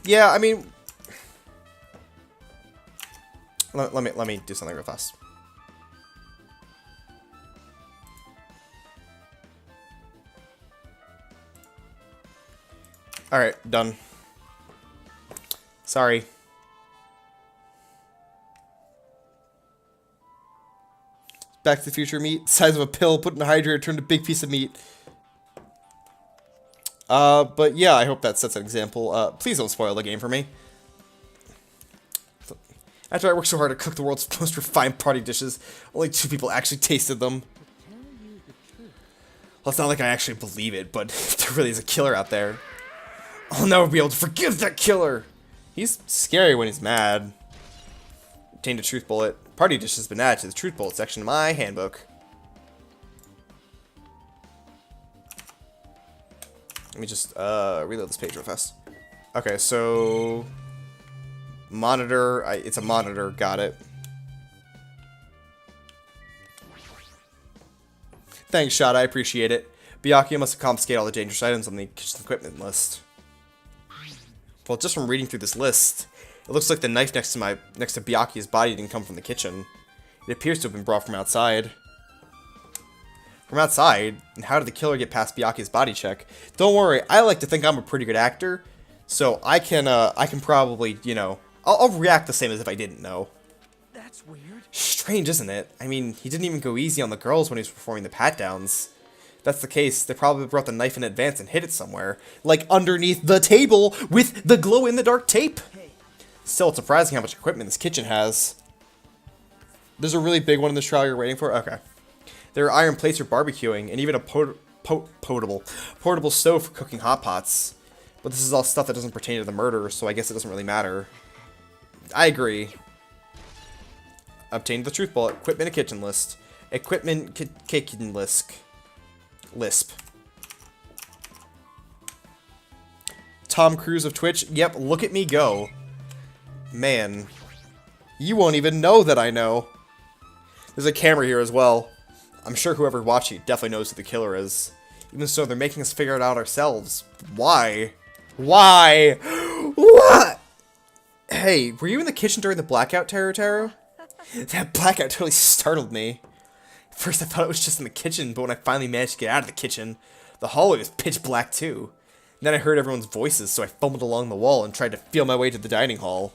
Yeah, I mean, let me do something real fast. All right, done. Sorry. Back to the Future meat, size of a pill, put in a hydrator, turned a big piece of meat. But yeah, I hope that sets an example. Please don't spoil the game for me. After I worked so hard to cook the world's most refined party dishes, only 2 people actually tasted them. Well, it's not like I actually believe it, but there really is a killer out there. I'll never be able to forgive that killer! He's scary when he's mad. Obtained a truth bullet. Party dish has been added to the truth bullet section of my handbook. Let me just reload this page real fast. Okay, so monitor. It's a monitor. Got it. Thanks, Shot. I appreciate it. Byakuya must have confiscated all the dangerous items on the kitchen equipment list. Well, just from reading through this list, it looks like the knife next to Byakuya's body didn't come from the kitchen. It appears to have been brought from outside. From outside? And how did the killer get past Byakuya's body check? Don't worry, I like to think I'm a pretty good actor, so I can probably, you know, I'll react the same as if I didn't know. That's weird. Strange, isn't it? I mean, he didn't even go easy on the girls when he was performing the pat-downs. If that's the case, they probably brought the knife in advance and hid it somewhere, like underneath the table with the glow-in-the-dark tape. Still, it's surprising how much equipment this kitchen has. There's a really big one in this trial you're waiting for? Okay. There are iron plates for barbecuing, and even a portable stove for cooking hot pots. But this is all stuff that doesn't pertain to the murder, so I guess it doesn't really matter. I agree. Obtained the truth bullet. Equipment and kitchen list. Equipment kitchen list. Lisp. Tom Cruise of Twitch. Yep, look at me go. Man. You won't even know that I know. There's a camera here as well. I'm sure whoever watching it definitely knows who the killer is. Even so, they're making us figure it out ourselves. Why? Why? What? Hey, were you in the kitchen during the blackout, Taro? That blackout totally startled me. At first I thought it was just in the kitchen, but when I finally managed to get out of the kitchen, the hallway was pitch black too. And then I heard everyone's voices, so I fumbled along the wall and tried to feel my way to the dining hall.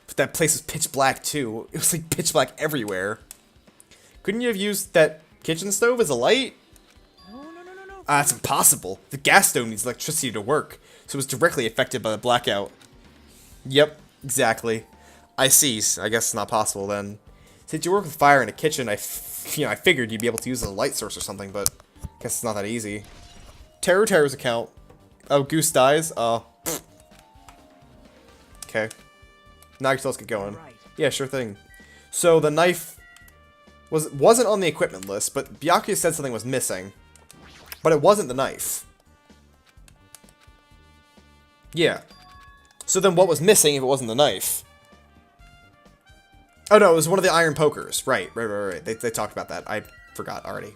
But that place was pitch black too. It was like pitch black everywhere. Couldn't you have used that kitchen stove as a light? No. That's impossible. The gas stove needs electricity to work, so it was directly affected by the blackout. Yep, exactly. I see. I guess it's not possible then. Since you work with fire in a kitchen, I figured you'd be able to use it as a light source or something, but I guess it's not that easy. Terror's account. Oh, Goose dies? Okay. Now let's get going. Yeah, sure thing. So the knife wasn't on the equipment list, but Byakuya said something was missing. But it wasn't the knife. Yeah. So then what was missing if it wasn't the knife? Oh no, it was one of the iron pokers. Right. They talked about that. I forgot already.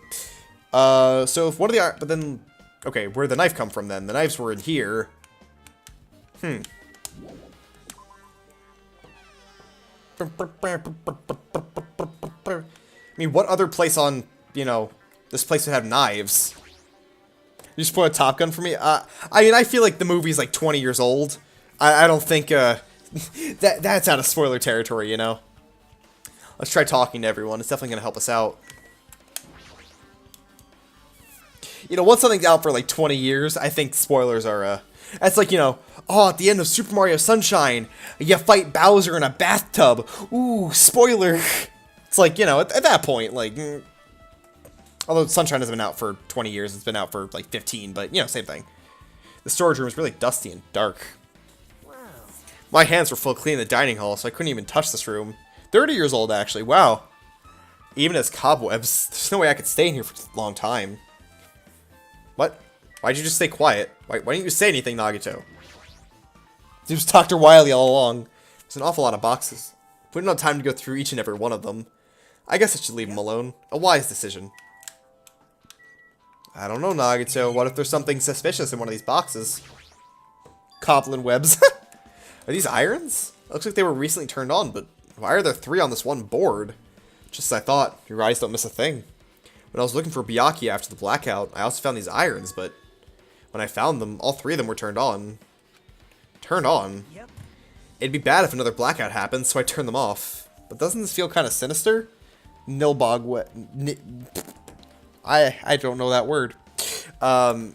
So if one of the but then okay, where'd the knife come from then? The knives were in here. I mean, what other place on, you know, this place would have knives? You just put a Top Gun for me? I mean, I feel like the movie's like 20 years old. I don't think, that's out of spoiler territory, you know? Let's try talking to everyone. It's definitely going to help us out. You know, once something's out for like 20 years, I think spoilers are, that's like, you know, oh, at the end of Super Mario Sunshine, you fight Bowser in a bathtub. Ooh, spoiler. It's like, you know, at that point, like, although Sunshine hasn't been out for 20 years, it's been out for like 15, but, you know, same thing. The storage room is really dusty and dark. Wow. My hands were full cleaning the dining hall, so I couldn't even touch this room. 30 years old, actually. Wow. Even as cobwebs, there's no way I could stay in here for a long time. What? Why'd you just stay quiet? Why didn't you say anything, Nagito? It was Dr. Wily all along. There's an awful lot of boxes. We don't have time to go through each and every one of them. I guess I should leave him alone. A wise decision. I don't know, Nagito. What if there's something suspicious in one of these boxes? Goblin webs. Are these irons? It looks like they were recently turned on, but why are there 3 on this one board? Just as I thought, your eyes don't miss a thing. When I was looking for Byakuya after the blackout, I also found these irons, but when I found them, all 3 of them were turned on. Turned on? Yep. It'd be bad if another blackout happened, so I turned them off. But doesn't this feel kind of sinister? Nilbog I don't know that word. Yeah,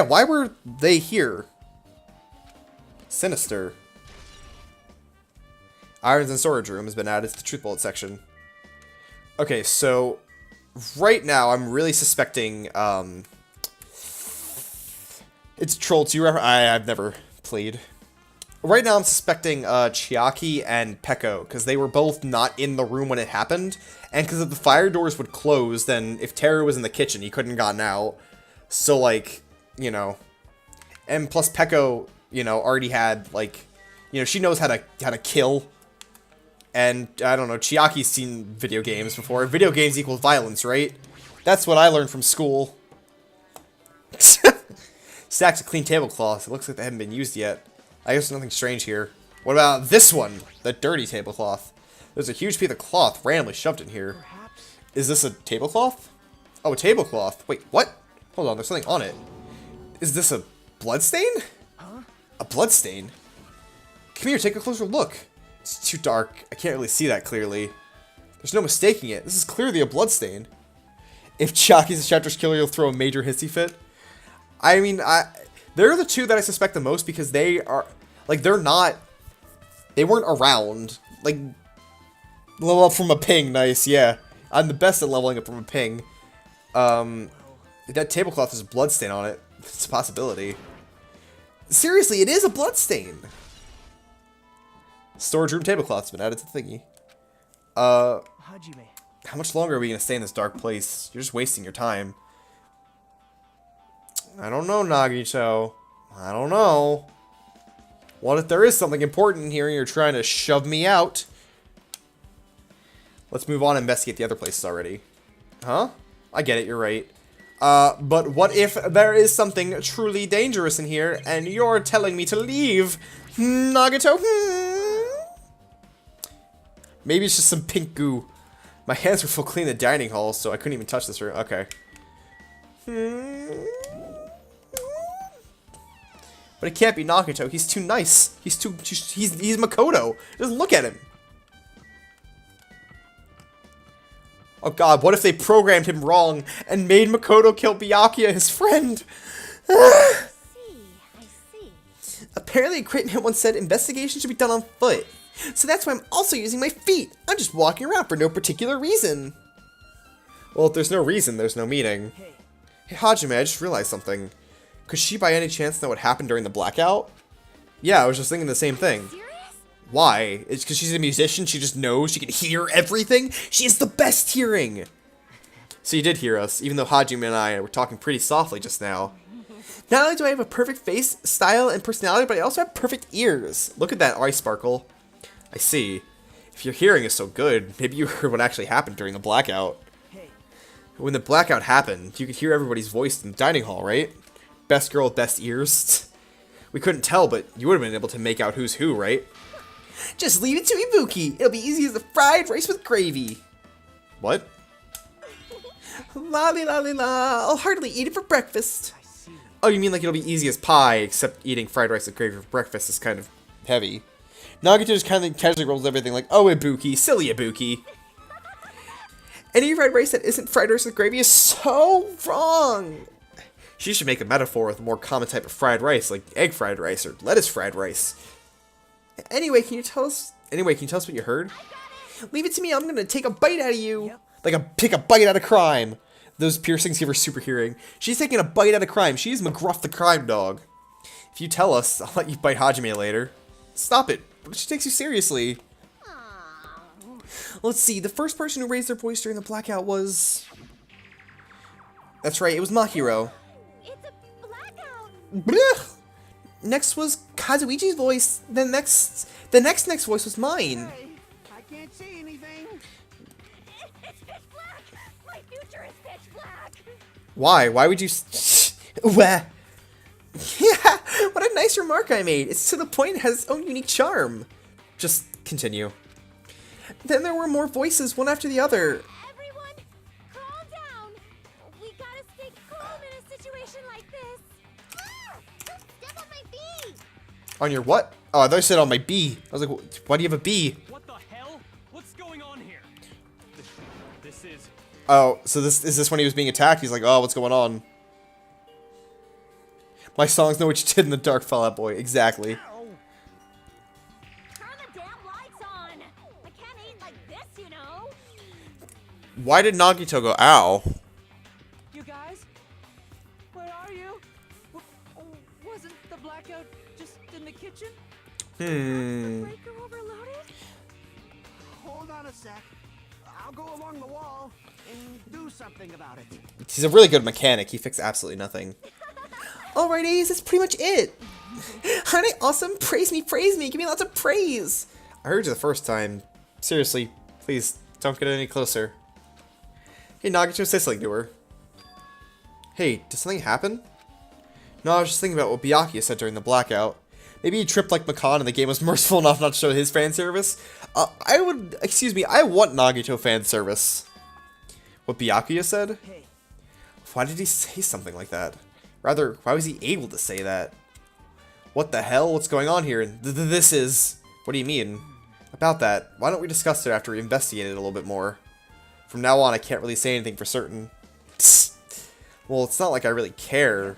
why were they here? Sinister. Irons in storage room has been added to the truth bullet section. Okay, so right now I'm really suspecting it's Troll 2. I've never played. Right now I'm suspecting Chiaki and Peko, because they were both not in the room when it happened, and because if the fire doors would close, then if Teru was in the kitchen, he couldn't have gotten out. So, like, you know, and plus Peko, you know, already had, like, you know, she knows how to kill, and, I don't know, Chiaki's seen video games before. Video games equals violence, right? That's what I learned from school. Stacks of clean tablecloths. It looks like they haven't been used yet. I guess there's nothing strange here. What about this one? The dirty tablecloth. There's a huge piece of cloth randomly shoved in here. Perhaps. Is this a tablecloth? Oh, a tablecloth. Wait, what? Hold on, there's something on it. Is this a bloodstain? Huh? A bloodstain? Come here, take a closer look. It's too dark. I can't really see that clearly. There's no mistaking it. This is clearly a bloodstain. If Chiaki's the chapter's killer, you'll throw a major hissy fit. I mean, they're the 2 that I suspect the most because they are, like, they weren't around. Like, level up from a ping, nice, yeah. I'm the best at leveling up from a ping. That tablecloth has a bloodstain on it. It's a possibility. Seriously, it is a bloodstain! Storage room tablecloth's been added to the thingy. Hajime. How much longer are we gonna stay in this dark place? You're just wasting your time. I don't know, Nagito. I don't know. What if there is something important in here and you're trying to shove me out? Let's move on and investigate the other places already. Huh? I get it, you're right. But what if there is something truly dangerous in here and you're telling me to leave? Nagito? Maybe it's just some pink goo. My hands were full cleaning the dining hall, so I couldn't even touch this room. Okay. But it can't be Nagito. He's too nice. He's Makoto. Just look at him. Oh god, what if they programmed him wrong and made Makoto kill Byakuya, his friend? I see. Apparently, Crichton once said investigation should be done on foot. So that's why I'm also using my feet. I'm just walking around for no particular reason. Well, if there's no reason, there's no meaning. Hey, Hajime, I just realized something. Could she by any chance know what happened during the blackout? Yeah, I was just thinking the same thing. Serious? Why? It's because she's a musician, she just knows she can hear everything? She has the best hearing! So you did hear us, even though Hajime and I were talking pretty softly just now. Not only do I have a perfect face, style, and personality, but I also have perfect ears. Look at that eye sparkle. I see. If your hearing is so good, maybe you heard what actually happened during the blackout. Hey. When the blackout happened, you could hear everybody's voice in the dining hall, right? Best girl with best ears. We couldn't tell, but you would have been able to make out who's who, right? Just leave it to Ibuki. It'll be easy as a fried rice with gravy. What? La la la la. I'll hardly eat it for breakfast. I see. Oh, you mean like it'll be easy as pie, except eating fried rice with gravy for breakfast is kind of heavy. Nagito just kind of casually rolls everything like, oh, Ibuki, silly Ibuki. Any fried rice that isn't fried rice with gravy is so wrong. She should make a metaphor with a more common type of fried rice, like egg fried rice or lettuce fried rice. Anyway, can you tell us what you heard? Leave it to me, I'm gonna take a bite out of you. Yep. Like pick a bite out of crime. Those piercings give her super hearing. She's taking a bite out of crime. She's McGruff the crime dog. If you tell us, I'll let you bite Hajime later. Stop it. She takes you seriously. Aw. Let's see, the first person who raised their voice during the blackout was... That's right, it was Mahiro. It's a blackout. Blech! Next was Kazuichi's voice. The next voice was mine. Hey, I can't see anything. It's pitch black. My future is pitch black. Why? Why would you... Wah. Yeah, what a nice nice remark I made. It's to the point, it has its own unique charm. Just continue. Then there were more voices, one after the other. Everyone, calm down. We gotta stay calm in a situation like this. Ah! Don't step on my bee. On your what? Oh, I thought you said on my bee. I was like, why do you have a bee? What the hell? What's going on here? This is... Oh, so is this when he was being attacked? He's like, oh, what's going on? My songs know what you did in the dark, Fall Out Boy. Exactly. Turn the damn lights on. I can't aim like this, you know. Why did Nagito go, ow? You guys? Where are you? Wasn't the blackout just in the kitchen? Breaker overloaded? Hold on a sec. I'll go along the wall and do something about it. He's a really good mechanic. He fixed absolutely nothing. Alrighties, that's pretty much it. Honey, awesome. Praise me, praise me. Give me lots of praise. I heard you the first time. Seriously, please, don't get any closer. Hey, Nagito, say something to her. Hey, did something happen? No, I was just thinking about what Byakuya said during the blackout. Maybe he tripped like Makan and the game was merciful enough not to show his fan service. I want Nagito fan service. What Byakuya said? Hey. Why did he say something like that? Rather, why was he able to say that? What the hell? What's going on here? This is... What do you mean? About that, why don't we discuss it after we investigate it a little bit more? From now on, I can't really say anything for certain. Well, it's not like I really care.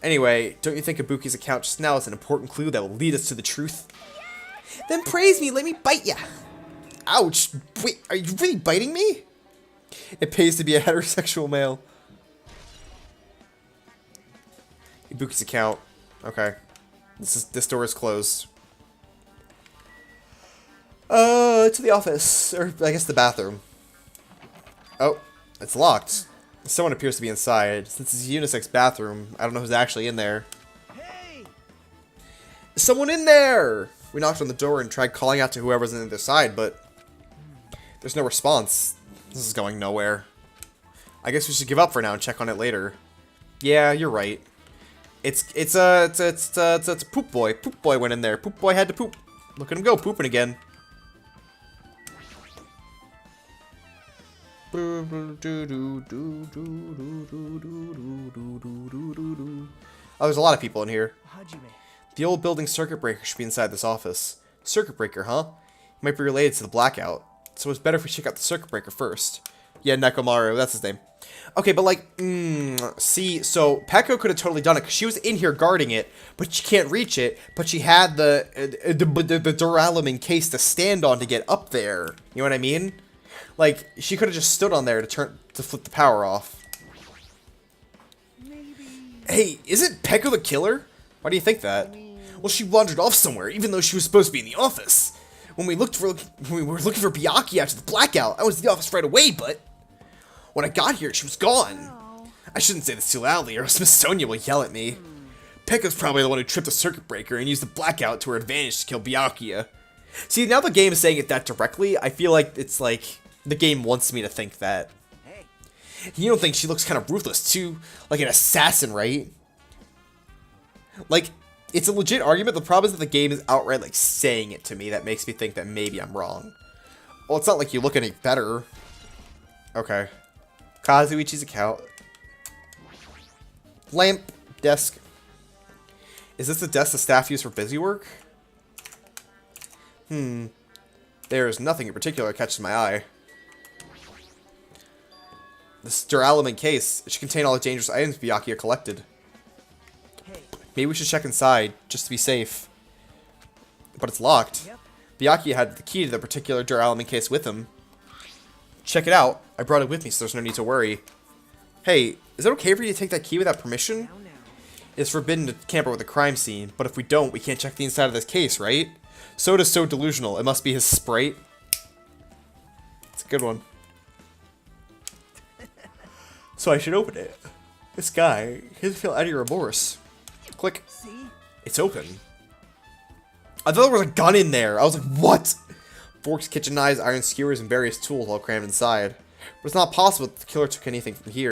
Anyway, don't you think Ibuki's account just now is an important clue that will lead us to the truth? Then praise me, let me bite ya! Ouch! Wait, are you really biting me? It pays to be a heterosexual male. Ibuki's account. Okay. This door is closed. To the office. Or, I guess the bathroom. Oh, it's locked. Someone appears to be inside. Since it's a unisex bathroom, I don't know who's actually in there. Hey! Is someone in there? We knocked on the door and tried calling out to whoever's on the other side, but there's no response. This is going nowhere. I guess we should give up for now and check on it later. Yeah, you're right. It's a poop boy. Poop boy went in there. Poop boy had to poop. Look at him go, pooping again. Oh, there's a lot of people in here. Hajime. The old building circuit breaker should be inside this office. Circuit breaker, huh? Might be related to the blackout. So it's better if we check out the circuit breaker first. Yeah, Nekomaru, that's his name. Okay, but like, see, so Peko could have totally done it because she was in here guarding it, but she can't reach it. But she had the duralumin case to stand on to get up there. You know what I mean? Like, she could have just stood on there to flip the power off. Maybe. Hey, isn't Peko the killer? Why do you think that? Well, she wandered off somewhere, even though she was supposed to be in the office. When we were looking for Byakuya after the blackout, I was in the office right away, but when I got here, she was gone. I shouldn't say this too loudly, or Miss Sonia will yell at me. Pekka's probably the one who tripped the circuit breaker and used the blackout to her advantage to kill Byakuya. See, now the game is saying it that directly, I feel like it's like the game wants me to think that. Hey. You don't think she looks kind of ruthless too? Like an assassin, right? Like, it's a legit argument. The problem is that the game is outright like saying it to me. That makes me think that maybe I'm wrong. Well, it's not like you look any better. Okay. Kazuichi's account. Lamp. Desk. Is this the desk the staff use for busy work? There is nothing in particular that catches my eye. This duralumin case. It should contain all the dangerous items Byakuya collected. Hey. Maybe we should check inside, just to be safe. But it's locked. Yep. Byakuya had the key to the particular duralumin case with him. Check it out. I brought it with me, so there's no need to worry. Hey, is it okay for you to take that key without permission? Now. It's forbidden to tamper with a crime scene, but if we don't, we can't check the inside of this case, right? Soda's so delusional. It must be his Sprite. It's a good one. So I should open it. This guy, he doesn't feel any remorse. Click. See? It's open. I thought there was a gun in there. I was like, what? Forks, kitchen knives, iron skewers, and various tools all crammed inside. But it's not possible that the killer took anything from here.